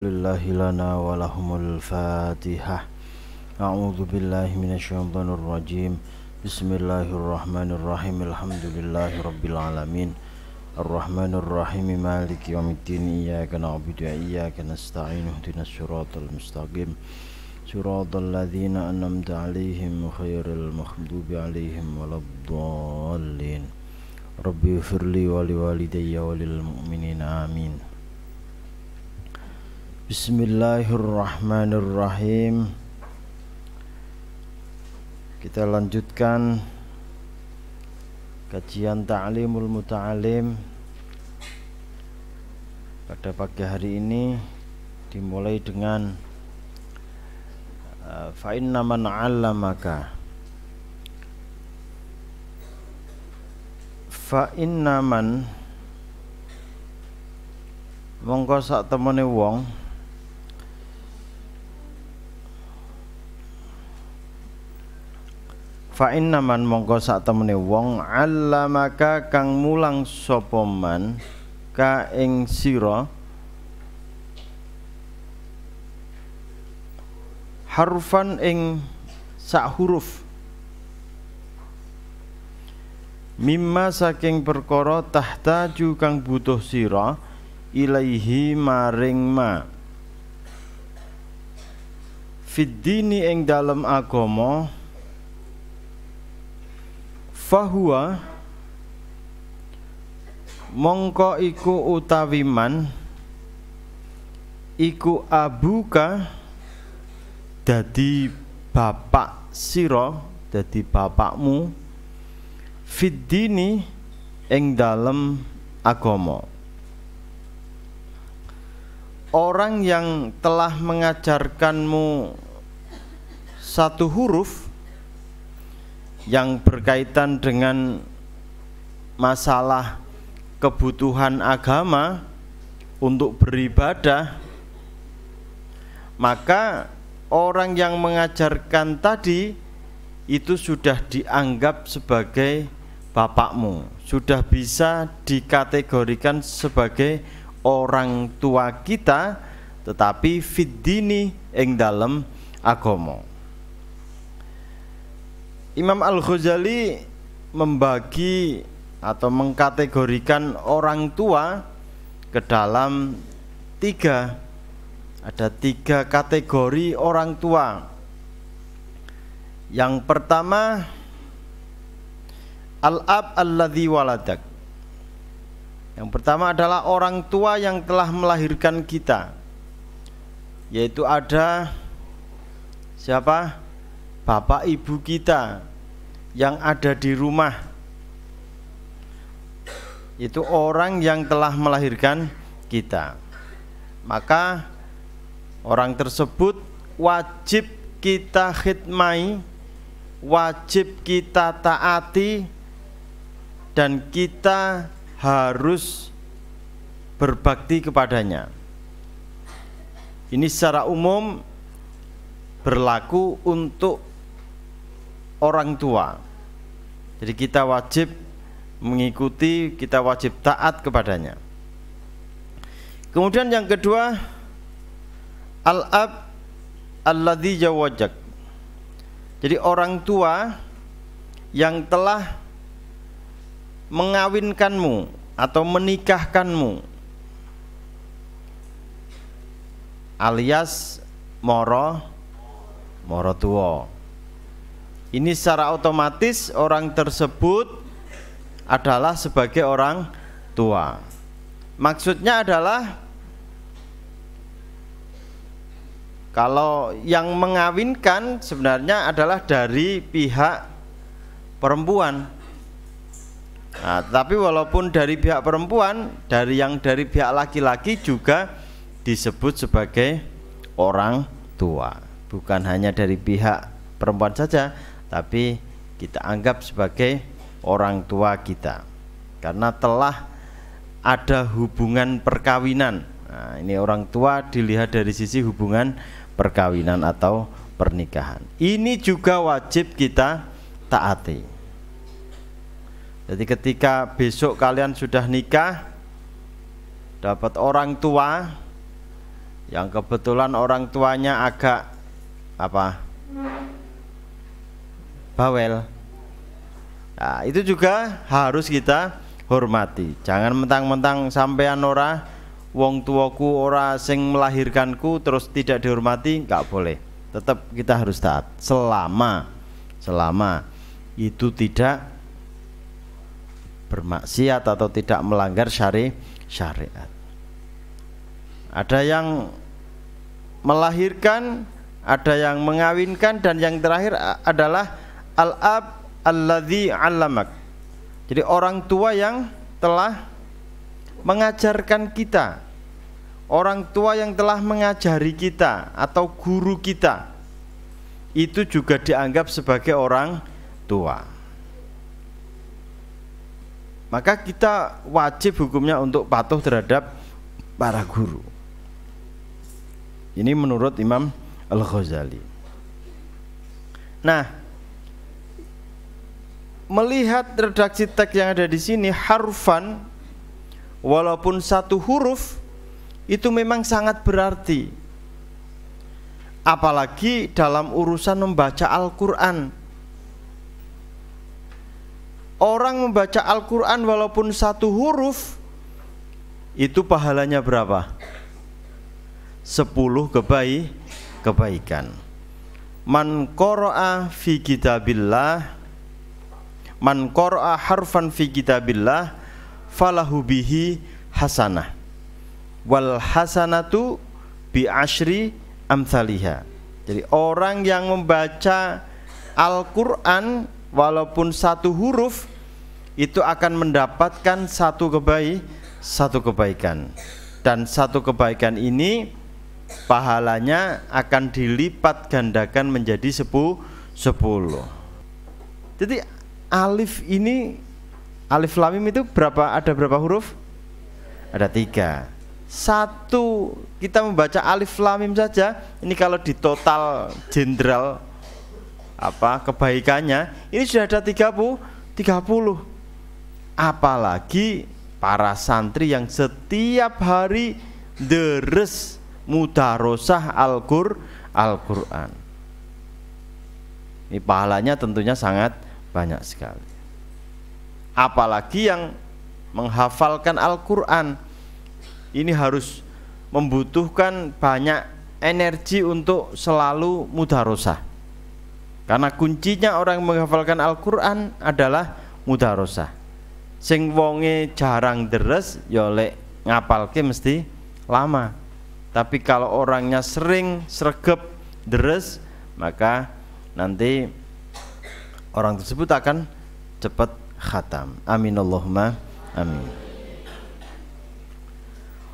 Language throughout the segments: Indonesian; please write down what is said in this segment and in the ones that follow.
lillahi lana wa lahumul fatihah. A'udzu billahi minasyaitonir rajim. Bismillahirrahmanirrahim. Alhamdulillahi rabbil alamin. Arrahmanir rahim. Maliki yaumiddin. Iyyaka na'budu wa iyyaka nasta'in. Ihdinas siratal mustaqim. Siratal ladzina an'amta 'alaihim ghairil maghdubi 'alaihim waladdallin. Rabbi ighfirli wa liwalidayya wa lil mu'minina amin. Bismillahirrahmanirrahim. Kita lanjutkan kajian Ta'limul Muta'alim pada pagi hari ini, dimulai dengan fa inna man 'allamaka, fa inna man mongko sak temene wong fa inna man mongko sak temene wong 'allamaka kang mulang sapa man ka ing sira harfan ing sak huruf mimma saking perkara tahtaju kang butuh sira ilaihi maring ma fiddini ing dalem agama fahuwa mongko iku utawi man iku abuka dadi bapak sira, dadi bapakmu fiddini ing dalem agama. Orang yang telah mengajarkanmu satu huruf yang berkaitan dengan masalah kebutuhan agama untuk beribadah, maka orang yang mengajarkan tadi itu sudah dianggap sebagai bapakmu, sudah bisa dikategorikan sebagai orang tua kita, tetapi fiddini ing dalem agama. Imam Al-Ghazali membagi atau mengkategorikan orang tua ke dalam tiga. Ada tiga kategori orang tua. Yang pertama, al-ab alladzi waladak. Yang pertama adalah orang tua yang telah melahirkan kita, yaitu ada siapa? Bapak ibu kita yang ada di rumah. Itu orang yang telah melahirkan kita. Maka orang tersebut wajib kita khidmati, wajib kita taati, dan kita harus berbakti kepadanya. Ini secara umum berlaku untuk orang tua. Jadi kita wajib mengikuti, kita wajib taat kepadanya. Kemudian yang kedua, al-ab alladzi zawajak. Jadi orang tua yang telah mengawinkanmu atau menikahkanmu, alias moro tua. Ini secara otomatis orang tersebut adalah sebagai orang tua. Maksudnya adalah kalau yang mengawinkan sebenarnya adalah dari pihak perempuan. Nah, tapi walaupun dari pihak perempuan, dari pihak laki-laki juga disebut sebagai orang tua. Bukan hanya dari pihak perempuan saja, tapi kita anggap sebagai orang tua kita karena telah ada hubungan perkawinan. Nah, ini orang tua dilihat dari sisi hubungan perkawinan atau pernikahan. Ini juga wajib kita taati. Jadi ketika besok kalian sudah nikah, dapat orang tua yang kebetulan orang tuanya agak apa? Bawel. Nah, itu juga harus kita hormati. Jangan mentang-mentang sampean ora wong tuaku ora sing melahirkanku terus tidak dihormati, enggak boleh. Tetap kita harus taat selama itu tidak bermaksiat atau tidak melanggar syariat. Ada yang melahirkan, ada yang mengawinkan, dan yang terakhir adalah al-ab alladzi 'allamak. Jadi orang tua yang telah mengajarkan kita, orang tua yang telah mengajari kita atau guru kita, itu juga dianggap sebagai orang tua. Maka kita wajib hukumnya untuk patuh terhadap para guru. Ini menurut Imam Al-Ghazali. Nah, melihat redaksi teks yang ada di sini, harfan, walaupun satu huruf, itu memang sangat berarti. Apalagi dalam urusan membaca Al-Quran. Orang membaca Al-Quran walaupun satu huruf, itu pahalanya berapa? 10 kebaikan. Man qara'a fi kitabillah, man qara'a harfan fi kitabillah falahu bihi hasanah wal hasanatu bi asyri amsalihha. Jadi orang yang membaca Al-Quran walaupun satu huruf itu akan mendapatkan satu kebaikan, dan satu kebaikan ini pahalanya akan dilipat gandakan menjadi 10. Jadi alif ini, alif lam mim itu berapa? Ada berapa huruf? Ada 3. Satu kita membaca alif lam mim saja, ini kalau di total jenderal apa kebaikannya, ini sudah ada 30. Apalagi para santri yang setiap hari deres mudarosah Al-Quran. Ini pahalanya tentunya sangat banyak sekali. Apalagi yang menghafalkan Al-Quran, ini harus membutuhkan banyak energi untuk selalu mudarosah. Karena kuncinya orang menghafalkan Al-Quran adalah mudarosah. Sing wonge jarang deres, ya lek ngapalke mesti lama. Tapi kalau orangnya sering sregep deres, maka nanti orang tersebut akan cepat khatam. Amin Allahumma amin.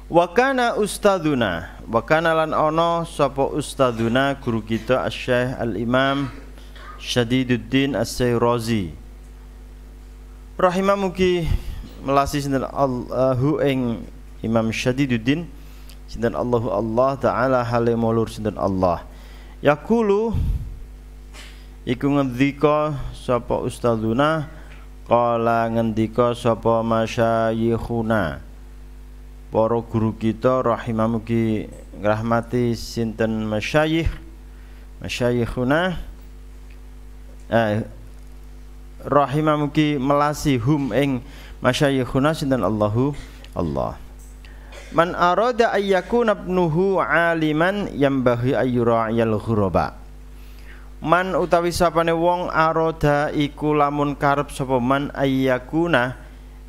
Wa kana ustaduna, wa kana lan ono sapa ustaduna guru kita Asy-Syaikh Al-Imam Syadiduddin As-Sayrazi rahimamuki melasi sinten Allahu ing Imam Syadiduddin sinten Allahu Allah taala hale mulur sinten Allah yaqulu iku ngendika sapa ustadzuna qala ngendika sapa masyayikhuna para guru kita rahimamuki rahmati sinten masyayikhuna rahimamuki melasi hum ing masyayikhuna sinten Allahu Allah. Man arada ayyakuna ibnuhu aliman yambaghi ayyura'iyal ghuraba. Man utawi sapane wong arada iku lamun karep sapa man ayyakuna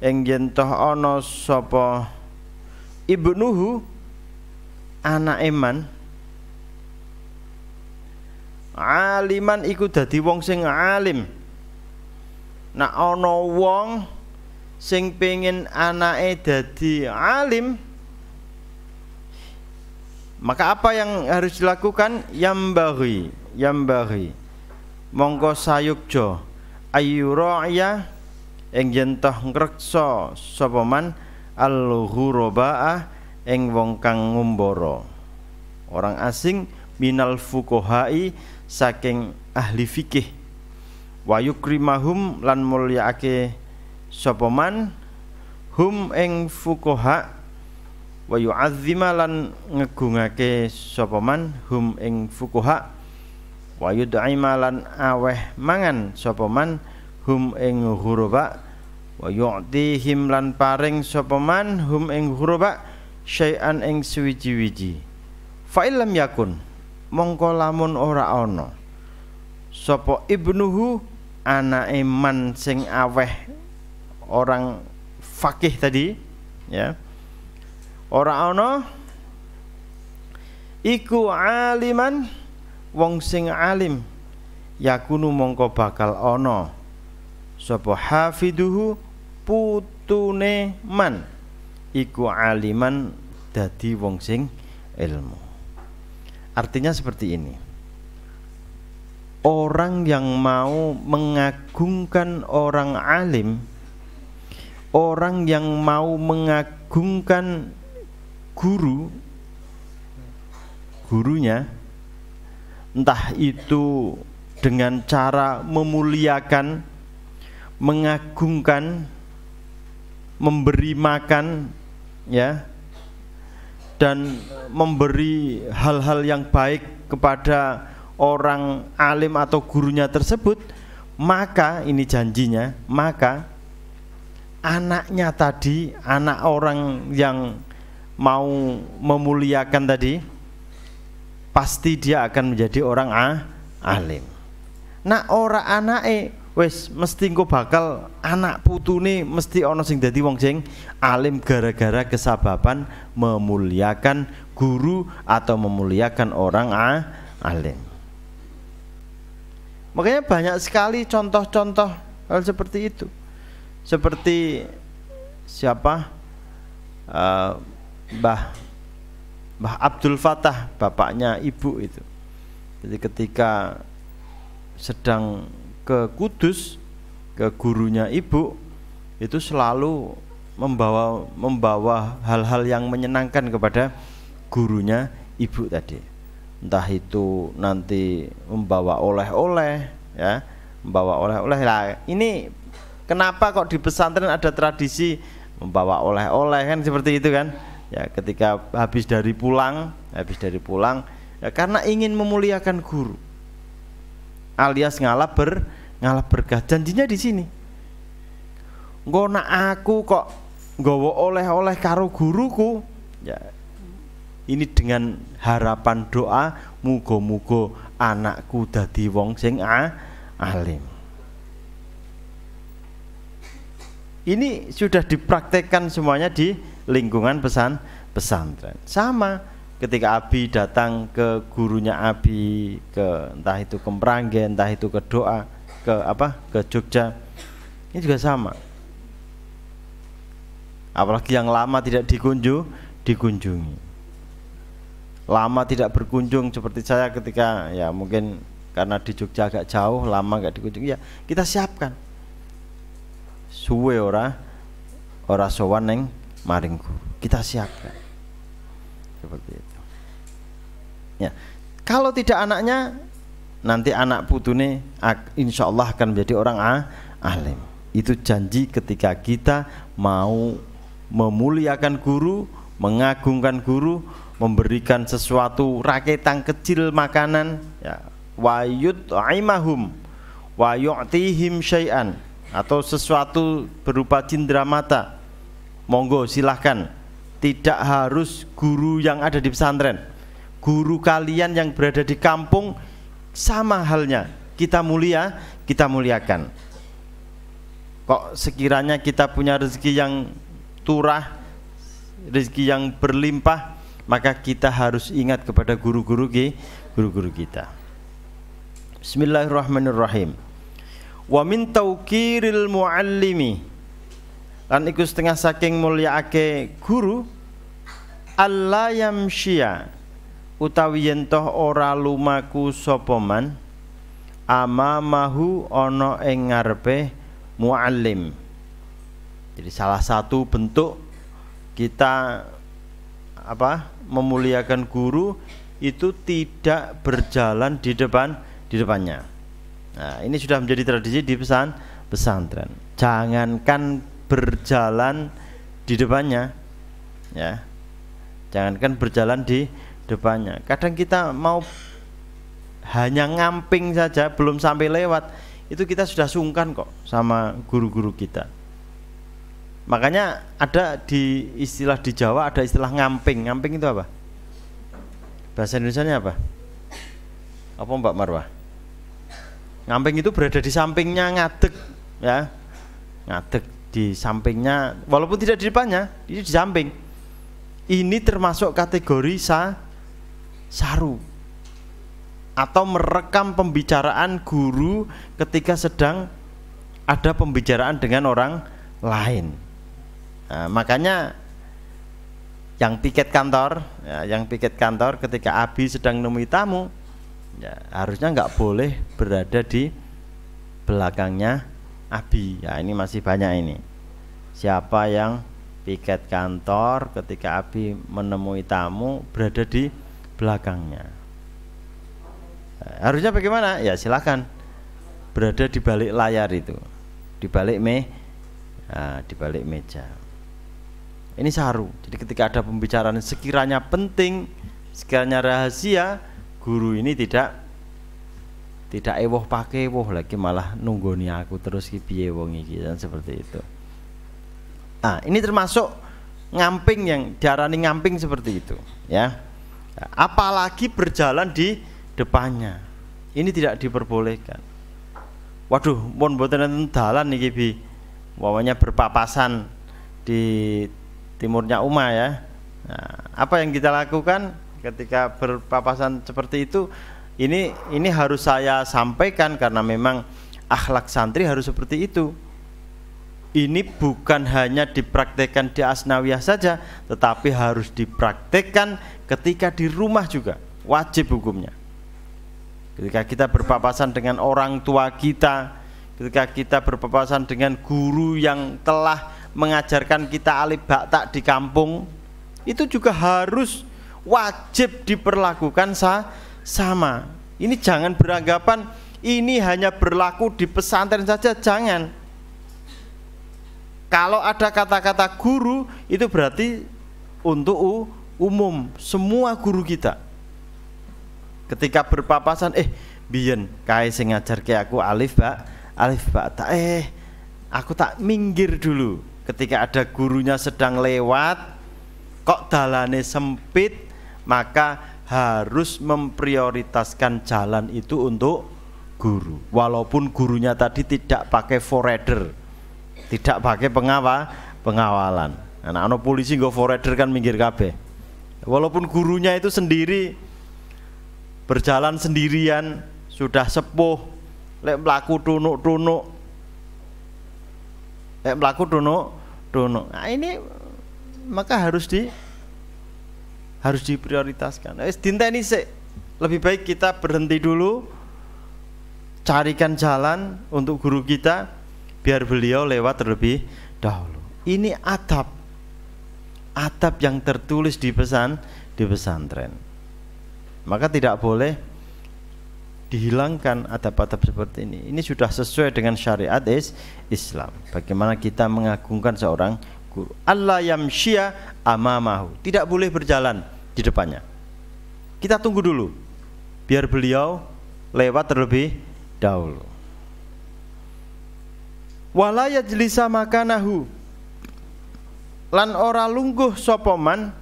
ing yen toh ana sapa ibnuhu anake man aliman iku dadi wong sing alim. Nek ana wong sing pengin anake dadi alim, maka apa yang harus dilakukan? Yambaghi mongko sayukja ayyura'ya ing yen toh ngreksa sapa man al-ghurabaa ing wong kang ngumbara, orang asing minal fuqahai saking ahli fikih, wa yukrimahum lan mulyaake sapa man hum ing fuqaha wa yu'azzima lan ngegungake sapa man hum ing fuqaha wa yud'ima lan aweh mangan sapa man hum ing ghuraba wa yu'tihim lan paring sapa man hum ing ghuraba syai'an ing suwiji-wiji fa illam yakun mongko lamun ora ana sapa ibnuhu anake man sing aweh orang fakih tadi ya ora ana iku aliman wong sing alim yakunu mongko bakal ana sapa hafiduhu putune man iku aliman dadi wong sing ilmu. Artinya seperti ini, orang yang mau mengagungkan orang alim, orang yang mau mengagungkan gurunya, entah itu dengan cara memuliakan, mengagungkan, memberi makan ya, dan memberi hal-hal yang baik kepada orang alim atau gurunya tersebut, maka ini janjinya, maka anaknya tadi, anak orang yang mau memuliakan tadi, pasti dia akan menjadi orang alim. Nah, ora anake wis mesti engko bakal anak putune mesti ana sing dadi wong sing alim gara-gara kesababan memuliakan guru atau memuliakan orang alim. Makanya banyak sekali contoh-contoh hal seperti itu. Seperti siapa? Mbah Abdul Fattah, bapaknya ibu itu. Jadi ketika sedang ke Kudus, ke gurunya ibu, itu selalu membawa hal-hal yang menyenangkan kepada gurunya ibu tadi. Entah itu nanti membawa oleh-oleh ya, membawa oleh-oleh lah. Ini kenapa kok di pesantren ada tradisi membawa oleh-oleh kan seperti itu kan? Ya, ketika habis dari pulang ya, karena ingin memuliakan guru. Alias ngalap berkah. Janjinya di sini. Engko nak aku kok nggawa oleh-oleh karo guruku, ya ini dengan harapan doa muga-muga anakku dadi wong sing alim. Ini sudah dipraktekkan semuanya di lingkungan pesantren. Sama ketika Abi datang ke gurunya Abi, ke entah itu ke Meranggen, entah itu ke doa, ke Jogja, ini juga sama. Apalagi yang lama tidak dikunjungi, lama tidak berkunjung seperti saya ketika ya mungkin karena di Jogja agak jauh, lama gak dikunjungi, ya kita siapkan suwe ora sowan neng maring guru, kita siapkan seperti itu. Ya, kalau tidak anaknya, nanti anak putune insya Allah akan menjadi orang alim. Itu janji ketika kita mau memuliakan guru, mengagungkan guru, memberikan sesuatu raketan kecil makanan, ya, wa yut'imahum wa yu'tihim syai'an, atau sesuatu berupa cindera mata. Monggo silahkan, tidak harus guru yang ada di pesantren, guru kalian yang berada di kampung sama halnya kita muliakan. Kok sekiranya kita punya rezeki yang turah, rezeki yang berlimpah, maka kita harus ingat kepada guru-guru kita. Bismillahirrahmanirrahim. Wa min tauqiril muallimi, lan iku setengah saking mulyaake guru, alla yamsya, utawi yen toh ora lumaku sapa man amamahu ana ing ngarepe muallim. Jadi salah satu bentuk kita memuliakan guru itu tidak berjalan di depannya. Nah, ini sudah menjadi tradisi di pesantren. Jangankan berjalan di depannya, ya, jangankan berjalan di depannya. Kadang kita mau hanya ngamping saja, belum sampai lewat, itu kita sudah sungkan kok sama guru-guru kita. Makanya ada di istilah di Jawa, ada istilah ngamping. Ngamping itu apa? Bahasa Indonesianya apa? Apa Mbak Marwah? Ngamping itu berada di sampingnya, ngadeg ya. Ngadeg di sampingnya, walaupun tidak di depannya, ini di samping. Ini termasuk kategori saru atau merekam pembicaraan guru ketika sedang ada pembicaraan dengan orang lain. Nah, makanya yang piket kantor, ya, yang piket kantor ketika Abi sedang nemui tamu, ya, harusnya nggak boleh berada di belakangnya Abi. Ya, ini masih banyak ini. Siapa yang piket kantor ketika Abi menemui tamu berada di belakangnya? Harusnya bagaimana? Ya silakan berada di balik layar itu, di balik di balik meja. Ini saru. Jadi ketika ada pembicaraan sekiranya penting, sekiranya rahasia, guru ini tidak ewoh pakai ewoh lagi, malah nunggoni aku terus ki piye wong iki, dan seperti itu. Nah, ini termasuk ngamping, yang diarani ngamping seperti itu, ya. Apalagi berjalan di depannya, ini tidak diperbolehkan. Waduh, mohon mboten enten dalan niki Bi, wawanya berpapasan di timurnya Uma ya. Nah, apa yang kita lakukan ketika berpapasan seperti itu? Ini harus saya sampaikan karena memang akhlak santri harus seperti itu. Ini bukan hanya dipraktekkan di Asnawiyah saja, tetapi harus dipraktekkan ketika di rumah juga, wajib hukumnya. Ketika kita berpapasan dengan orang tua kita, ketika kita berpapasan dengan guru yang telah mengajarkan kita alif ba ta di kampung, itu juga harus wajib diperlakukan sama. Ini jangan beranggapan ini hanya berlaku di pesantren saja, jangan. Kalau ada kata-kata guru, itu berarti untuk umum, semua guru kita. Ketika berpapasan, biyen kae sing ngajarke aku alif ba ta, aku tak minggir dulu. Ketika ada gurunya sedang lewat, kok dalane sempit, maka harus memprioritaskan jalan itu untuk guru. Walaupun gurunya tadi tidak pakai forerunner, tidak pakai pengawalan. Anak-anak polisi nggo forerunner kan minggir kabeh. Walaupun gurunya itu sendiri, berjalan sendirian, sudah sepuh, lek mlaku tunuk-tunuk, nah ini maka harus diprioritaskan. Dinteni sik, lebih baik kita berhenti dulu, carikan jalan untuk guru kita, biar beliau lewat terlebih dahulu. Ini adab yang tertulis di pesantren. Maka tidak boleh dihilangkan adab-adab seperti ini. Ini sudah sesuai dengan syariat Islam. Bagaimana kita mengagungkan seorang guru. Allah yamshiya amamahu, tidak boleh berjalan di depannya. Kita tunggu dulu, biar beliau lewat terlebih dahulu. Wala yajlisa makanahu, lan ora lungguh sapa man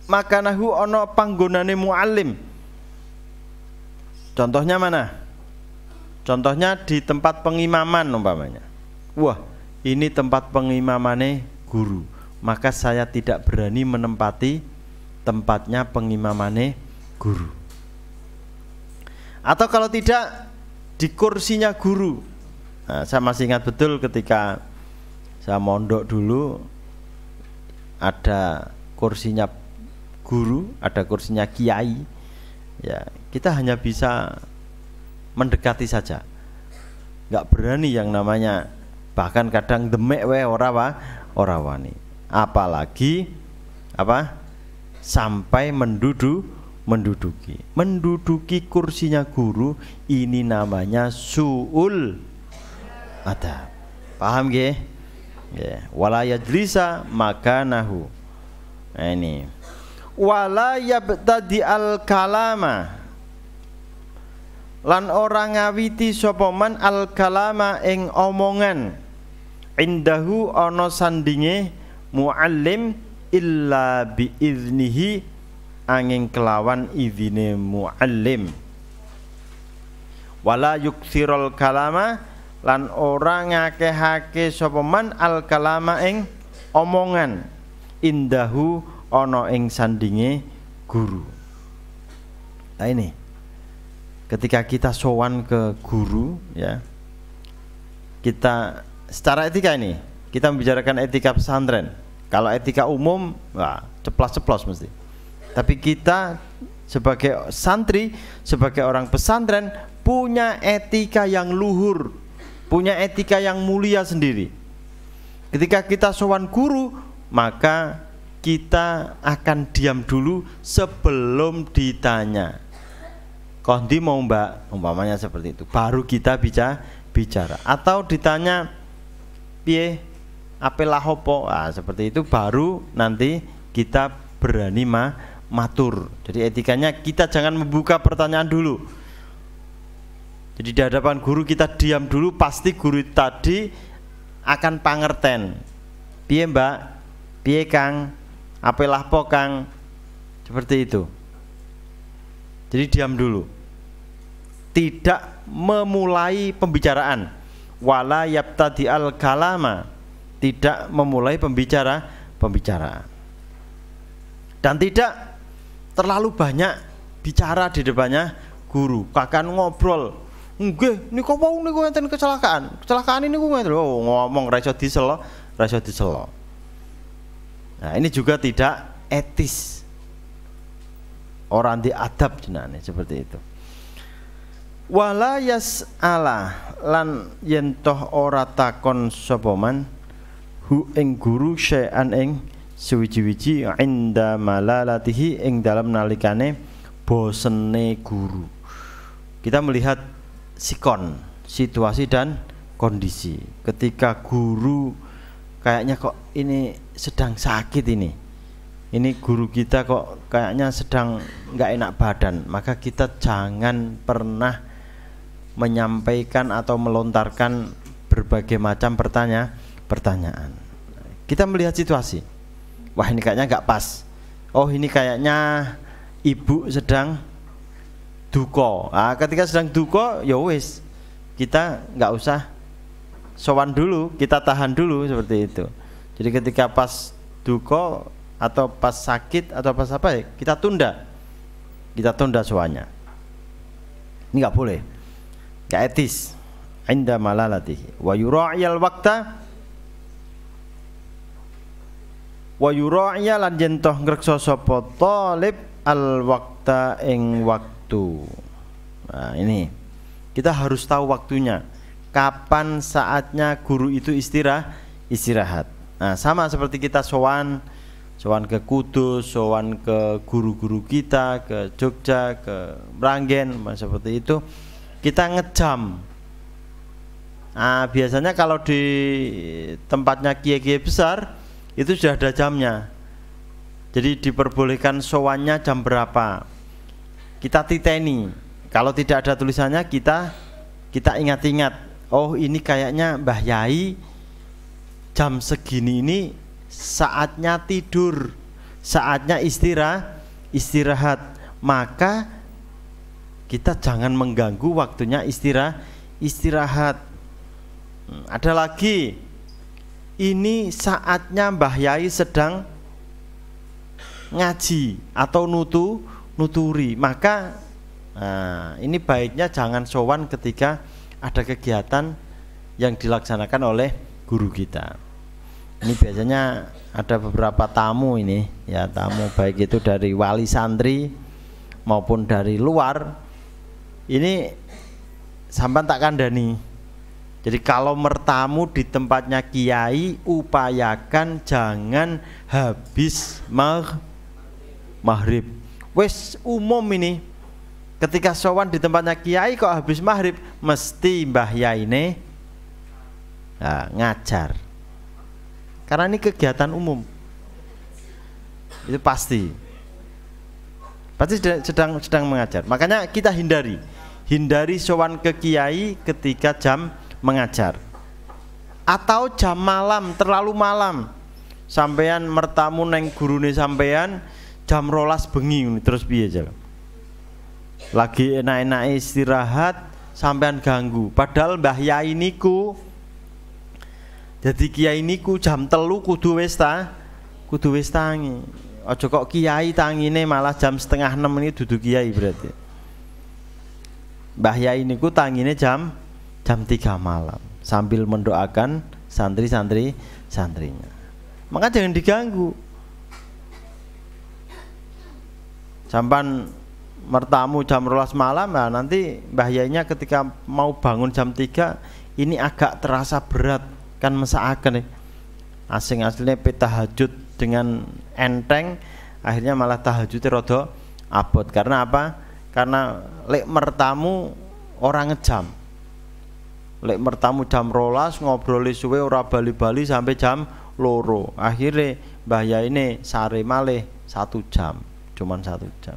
makanahu ana panggonane muallim. Contohnya mana? Contohnya di tempat pengimaman umpamanya. Wah, ini tempat pengimamane guru, maka saya tidak berani menempati tempatnya pengimamane guru. Atau kalau tidak, di kursinya guru. Nah, saya masih ingat betul ketika saya mondok dulu, ada kursinya guru, ada kursinya kiai. Ya, kita hanya bisa mendekati saja, nggak berani yang namanya, bahkan kadang demek ora wani, apalagi sampai menduduki kursinya guru. Ini namanya su'ul adab. Paham nggih? Ya, wala yajlisa makanahu. Nah, ini wala yabtadi al kalama lan ora ngawiti sapa man al kalama ing omongan indahu ana sandinge muallim illa bi iznihi angin kelawan izine muallim wala yuksirul kalama lan ora ngakehake sapa man al kalama ing omongan indahu ana ing sandinge guru. Nah ini ketika kita sowan ke guru ya, kita secara etika ini kita membicarakan etika pesantren. Kalau etika umum wah ceplos-ceplos mesti. Tapi kita sebagai santri, sebagai orang pesantren punya etika yang luhur, punya etika yang mulia sendiri. Ketika kita sowan guru, maka kita akan diam dulu sebelum ditanya. Kondi mau mbak, umpamanya seperti itu. Baru kita bicara. Atau ditanya, piye, apelah opo, seperti itu. Baru nanti kita berani matur. Jadi etikanya kita jangan membuka pertanyaan dulu. Jadi di hadapan guru kita diam dulu, pasti guru tadi akan pangerten. Piye mbak, piye kang, apelah po kang, seperti itu. Jadi diam dulu. Tidak memulai pembicaraan. Wala yabtadi al kalama, tidak memulai pembicaraan. Dan tidak terlalu banyak bicara di depannya guru. Bahkan ngobrol. Nggih, niku wau niku enten kecelakaan. Kecelakaan ini niku ngeten. Oh, ngomong ra iso diselo. Nah, ini juga tidak etis. Orang diadab jenenge seperti itu. Wala yas'ala lan yen toh ora takon sapa man hu ing guru syai'an ing suwiji-wiji inda malalatihi ing dalam nalikane bosene guru. Kita melihat sikon, situasi dan kondisi. Ketika guru kayaknya kok ini sedang sakit ini guru kita kok kayaknya sedang nggak enak badan, maka kita jangan pernah menyampaikan atau melontarkan berbagai macam pertanyaan. Kita melihat situasi. Wah, ini kayaknya nggak pas. Oh, ini kayaknya ibu sedang duka. Ketika sedang duka, ya wis, kita nggak usah sowan dulu, kita tahan dulu seperti itu. Jadi ketika pas duka atau pas sakit atau pas apa ya, kita tunda soalnya. Ini nggak boleh, nggak etis. Inda malalatihi wa yura'iyal waqta wa yura'ya lan jentoh ngreksa sapa talib al waqta ing waktu. Nah, ini kita harus tahu waktunya, kapan saatnya guru itu istirahat. Nah, sama seperti kita sowan ke Kudus, sowan ke guru-guru kita, ke Jogja, ke Meranggen, seperti itu. Kita ngejam. Biasanya kalau di tempatnya kiai-kiai besar itu sudah ada jamnya. Jadi diperbolehkan sowannya jam berapa. Kita titeni. Kalau tidak ada tulisannya kita ingat-ingat. Oh, ini kayaknya Mbah Yai jam segini ini saatnya tidur, saatnya istirahat. Maka kita jangan mengganggu waktunya istirahat. Ada lagi, ini saatnya Mbah Yai sedang ngaji atau nuturi. Maka ini baiknya jangan sowan ketika ada kegiatan yang dilaksanakan oleh guru kita. Ini biasanya ada beberapa tamu ini, ya, tamu baik itu dari wali santri maupun dari luar. Ini sampean tak kandhani. Jadi kalau mertamu di tempatnya kiai, upayakan jangan habis maghrib. Wes umum ini. Ketika sowan di tempatnya kiai kok habis maghrib, mesti Mbah Yai ini ngajar. Karena ini kegiatan umum. Itu pasti. Pasti sedang mengajar. Makanya kita hindari sowan ke kiai ketika jam mengajar. Atau jam malam, terlalu malam. Sampean mertamu neng gurune sampean jam 12 bengi terus piye aja. Lagi enak-enak istirahat sampean ganggu. Padahal Mbah Yai niku jadi kiai niku jam 3 kudu wis tangi. Aja kok kiai tangine malah jam 5:30 ini dudu kiai berarti. Mbah Yai niku tangine jam 3 malam sambil mendoakan santrinya. Maka jangan diganggu. Sampan mertamu jam 12 malam, nah nanti Mbah Yainya ketika mau bangun jam 3 ini agak terasa berat kan mesakaken asing-aslinya tahajud dengan enteng, akhirnya malah tahajudnya rada abot. Karena apa? Karena lek mertamu orang ngejam. Lek mertamu jam 12 ngobroli suwe ora bali-bali sampai jam 2. Akhirnya Mbah Yai ini sare malih 1 jam, cuman 1 jam.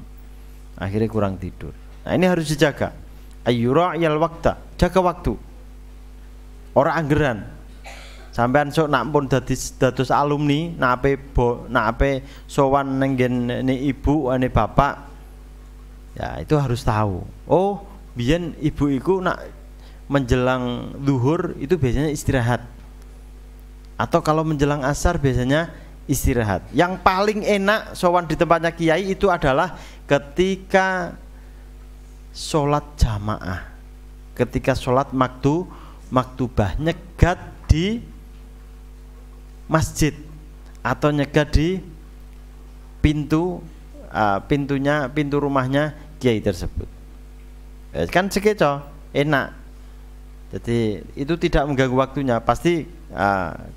Akhirnya kurang tidur. Nah ini harus dijaga. Ayyura'yal waqta, jaga waktu. Ora anggeran. Sampean sok nak pun dados alumni, nak ape sowan neng ngene ibu ane bapak. Ya itu harus tahu. Oh, biyen ibu iku nak menjelang zuhur itu biasanya istirahat. Atau kalau menjelang asar biasanya istirahat. Yang paling enak sowan di tempatnya kiai itu adalah ketika sholat jamaah, ketika sholat maktubah, nyegat di masjid atau nyegat di pintu rumahnya kiai tersebut. Kan sekeco enak. Jadi itu tidak mengganggu waktunya. Pasti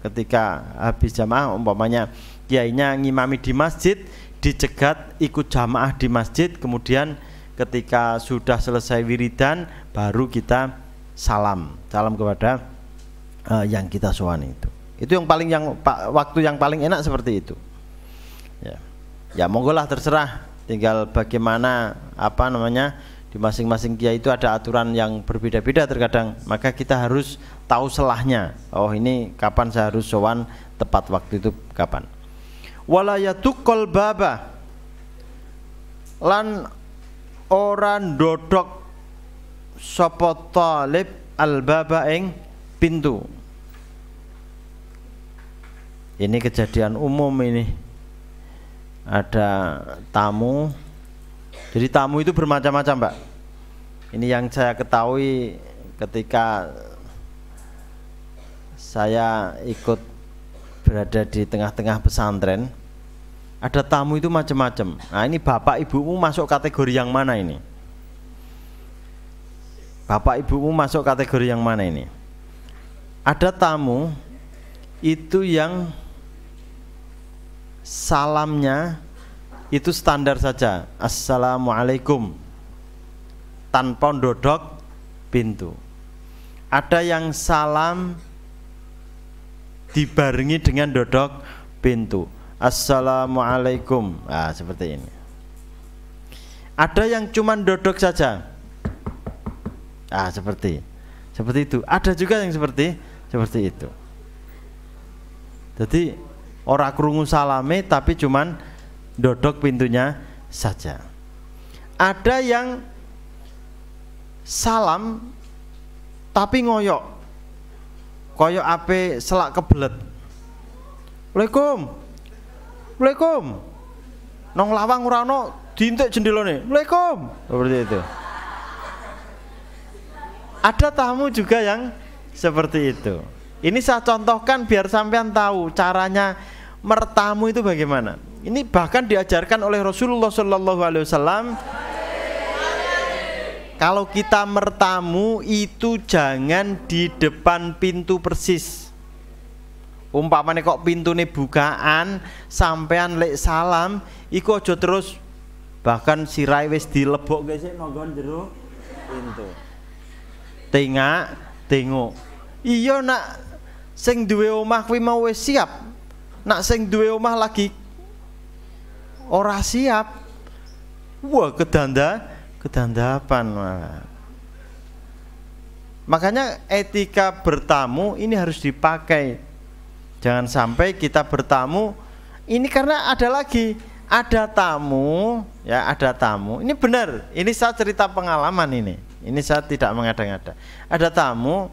ketika habis jamaah umpamanya kiainya ngimami di masjid, dicegat ikut jamaah di masjid, kemudian ketika sudah selesai wiridan baru kita salam kepada yang kita sowan itu. Itu waktu yang paling enak seperti itu. Ya monggolah terserah, tinggal bagaimana di masing-masing kiai itu ada aturan yang berbeda-beda terkadang, maka kita harus tahu selahnya. Oh ini kapan saya harus sowan, tepat waktu itu kapan. Wala yatuqal baba, lan orang dodok sapa talib al baba ing pintu. Ini kejadian umum ini. Ada tamu. Jadi tamu itu bermacam-macam, Mbak. Ini yang saya ketahui ketika saya ikut berada di tengah-tengah pesantren. Ada tamu itu macam-macam. Nah, ini bapak ibumu masuk kategori yang mana ini? Bapak ibumu masuk kategori yang mana ini? Ada tamu itu yang salamnya itu standar saja, assalamualaikum, tanpa dodok pintu. Ada yang salam dibarengi dengan dodok pintu, assalamualaikum. Nah, seperti ini. Ada yang cuman dodok saja. Ah, seperti itu. Ada juga yang seperti itu. Jadi ora krungu salame tapi cuman dodok pintunya saja. Ada yang salam tapi ngoyok, koyok ape selak kebelet. Waalaikum. Nong lawang ora ono diintek jendelane. Waalaikum. Seperti itu. Ada tamu juga yang seperti itu. Ini saya contohkan biar sampean tahu caranya mertamu itu bagaimana. Ini bahkan diajarkan oleh Rasulullah SAW. Kalau kita mertamu itu jangan di depan pintu persis. Umpamanya kok pintune bukaan, sampean lek salam, iku aja terus bahkan sirai wis dilebokke sik nang jero pintu. Tengok. Iya nak sing duwe omah kuwi mau wis siap. Nak sing duwe omah lagi ora siap, wah kedandapan malah. Makanya etika bertamu ini harus dipakai. Jangan sampai kita bertamu ini karena ada tamu ya, ada tamu. Ini benar, ini saya cerita pengalaman ini. Ini saya tidak mengada-ngada. Ada tamu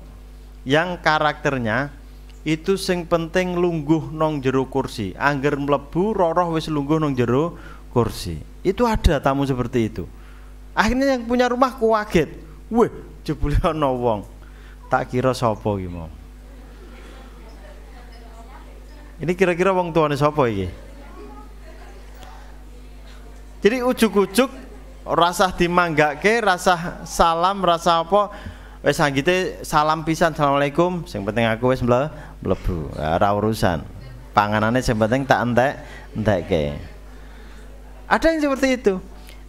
yang karakternya itu sing penting lungguh nong jero kursi. Angger mlebu roroh wis lungguh nong jero kursi. Itu ada tamu seperti itu. Akhirnya yang punya rumah kaget. Weh, jebule ana wong. Tak kira sapa iki mau. Ini kira-kira wong tuane sapa iki? Jadi ujuk-ujuk rasah dimanggake, rasah salam, rasa apa wis anggite salam pisan assalamualaikum, sing penting aku wis mlebu. Ora urusan. Panganane sing penting tak entekke. Ada yang seperti itu.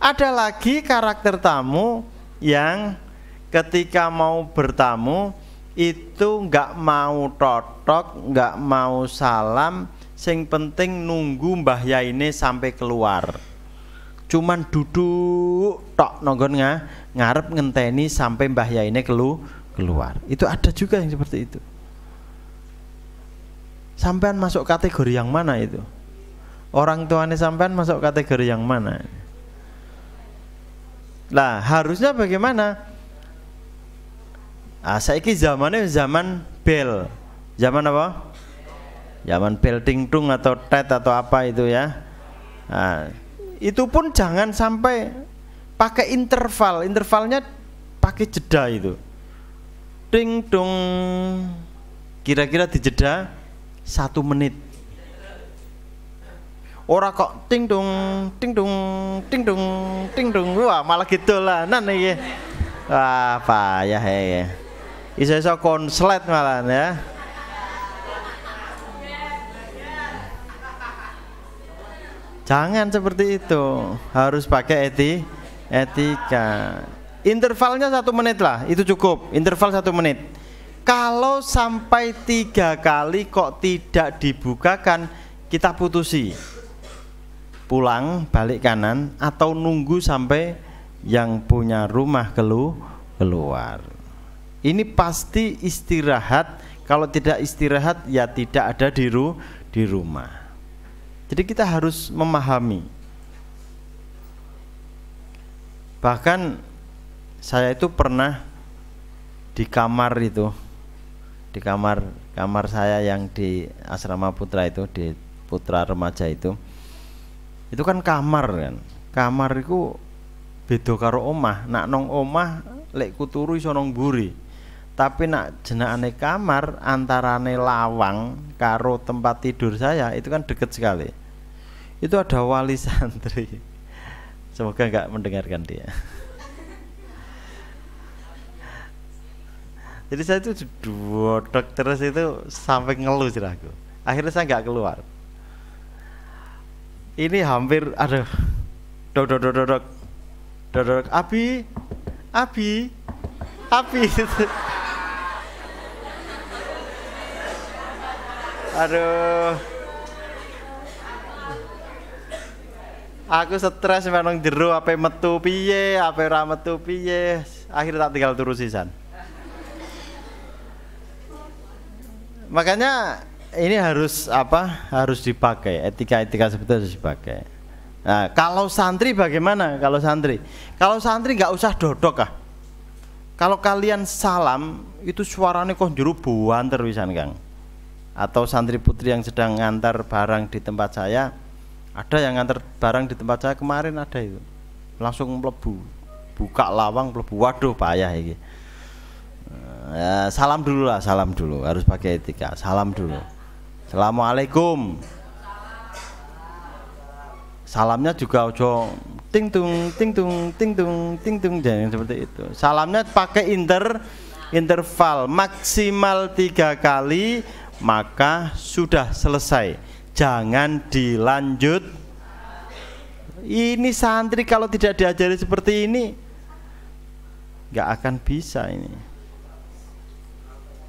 Ada lagi karakter tamu yang ketika mau bertamu itu enggak mau totok, enggak mau salam, sing penting nunggu Mbah Yaine sampai keluar. Cuman duduk tok nonggon ngarep ngenteni sampai Mbah Yaine keluar. Itu ada juga yang seperti itu. Sampean masuk kategori yang mana itu? Orang tuanya sampean masuk kategori yang mana? Lah harusnya bagaimana? Saiki zamannya zaman bel. Zaman apa? Zaman bel tingtung atau tet atau apa itu ya. Itu pun jangan sampai pakai interval. Intervalnya pakai jeda itu. Ting tung. Kira-kira dijeda 1 menit. Ora kok ting dung ting dung ting dung ting dung. Wah, malah gitu lah. Nan iki. Wah, payah ya. Iso-iso konslet malah ya. Jangan seperti itu. Harus pakai etika. Intervalnya 1 menit lah, itu cukup. Interval 1 menit. Kalau sampai 3 kali kok tidak dibukakan, kita putusi. Pulang balik kanan atau nunggu sampai yang punya rumah keluar. Ini pasti istirahat. Kalau tidak istirahat ya tidak ada di rumah. Jadi kita harus memahami. Bahkan saya itu pernah di kamar itu, di kamar saya yang di asrama putra itu, di putra remaja itu kan kamar kan. Kamar itu beda karo omah. Nak nong omah lek kuturu iso nong mburi. Tapi nak jenakane kamar antarane lawang karo tempat tidur saya itu kan deket sekali. Itu ada wali santri. Semoga enggak mendengarkan dia. Jadi saya itu duduk terus itu sampai ngeluh aku. Akhirnya saya enggak keluar. Ini hampir aduh. Dodok Abi. Aduh. Aku stres memang jero ape metu piye, ape ora metu piye. Akhirnya tak tinggal turu sisan. Makanya ini harus harus dipakai, etika seperti itu harus dipakai. Nah, kalau santri bagaimana? Kalau santri nggak usah dodok ah. Kalau kalian salam itu suaranya kok jero buanter wisan Kang. Atau santri putri yang sedang ngantar barang di tempat saya, ada yang ngantar barang di tempat saya kemarin ada itu. Langsung mlebu, buka lawang mlebu. Waduh payah iki. Salam dulu lah, salam dulu, harus pakai etika. Salam dulu. Assalamualaikum. Salamnya juga ojo ting tung jangan seperti itu. Salamnya pakai interval maksimal 3 kali maka sudah selesai. Jangan dilanjut. Ini santri kalau tidak diajari seperti ini nggak akan bisa ini.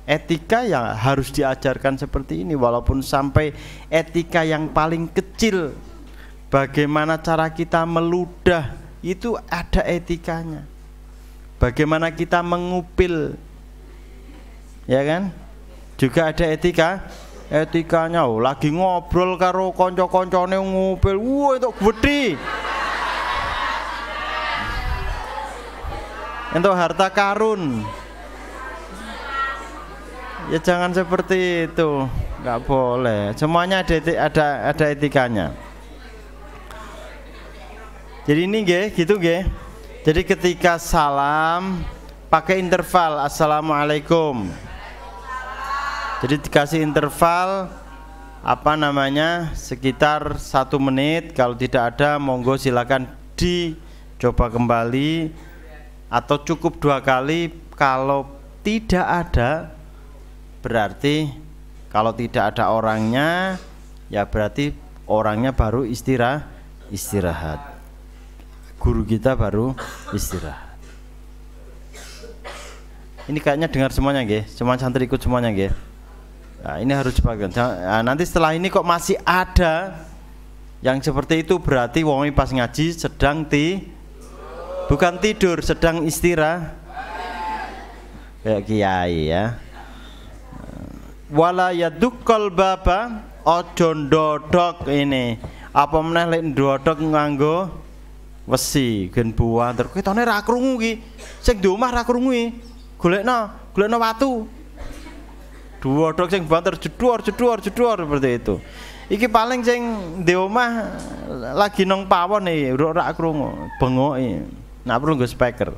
Etika yang harus diajarkan seperti ini, walaupun sampai etika yang paling kecil. Bagaimana cara kita meludah itu ada etikanya. Bagaimana kita mengupil, ya kan? Juga ada etikanya. Lagi ngobrol karo konco-koncone ngupil, wah itu gede. Untuk harta karun. Ya jangan seperti itu, nggak boleh. Semuanya ada etikanya. Jadi ini gitu. Jadi ketika salam pakai interval, assalamualaikum. Jadi dikasih interval sekitar 1 menit. Kalau tidak ada, monggo silakan dicoba kembali atau cukup 2 kali. Kalau tidak ada, berarti kalau tidak ada orangnya, ya berarti orangnya baru istirahat. Guru kita baru istirahat. Ini kayaknya dengar semuanya nggih, semua santri ikut semuanya nggih. Nah, ini harus dipakai. Nah, nanti setelah ini kok masih ada yang seperti itu, berarti wong pas ngaji sedang bukan tidur, sedang istirahat. Kayak kiai ya. Wala yadukkal baba, ojo ndodok ini. Apa meneh lek ndodok nganggo wesi gen buah terus ketone ra krungu ki. Sing di omah ra krungu ki. Golekno watu. Ndodok sing banter jedor seperti itu. Iki paling sing di omah lagi nang pawon iki ra krungu, bengoki. Nak perlu nggo speaker.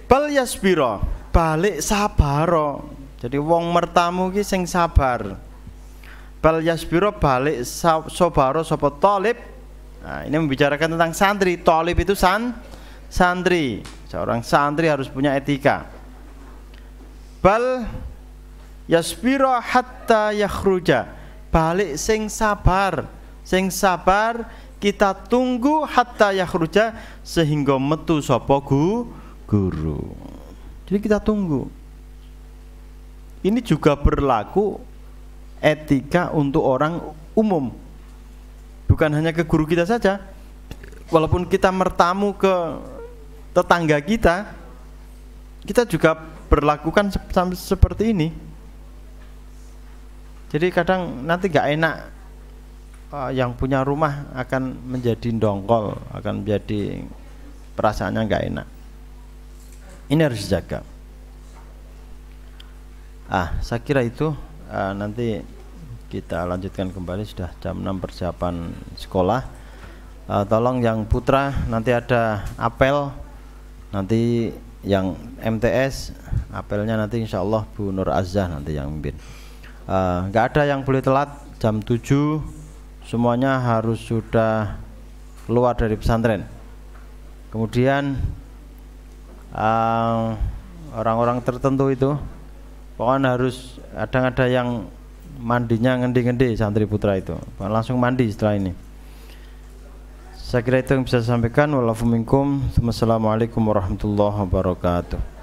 Bal yasbira, balik sabar. Jadi wong mertamu ki sing sabar. Bal yasbira balik sabaro sapa talib. Nah, ini membicarakan tentang santri. Talib itu santri. Seorang santri harus punya etika. Bal yasbira hatta yakhruja. Balik sing sabar. Sing sabar kita tunggu hatta yakhruja sehingga metu sapa guru. Jadi kita tunggu. Ini juga berlaku etika untuk orang umum. Bukan hanya ke guru kita saja. Walaupun kita mertamu ke tetangga kita, kita juga berlakukan seperti ini. Jadi kadang nanti gak enak, yang punya rumah akan menjadi dongkol, akan menjadi perasaannya gak enak. Ini harus dijaga. Saya kira itu nanti kita lanjutkan kembali, sudah jam 6 persiapan sekolah. Tolong yang putra nanti ada apel, nanti yang MTS apelnya nanti insya Allah Bu Nur Azzah nanti yang mimpin. Nggak ada yang boleh telat, jam 7 semuanya harus sudah keluar dari pesantren. Kemudian orang-orang tertentu itu pokoknya harus ada yang mandinya ngendi-ngendi, santri putra itu langsung mandi setelah ini. Saya kira itu yang bisa saya sampaikan. Wassalamualaikum warahmatullahi wabarakatuh.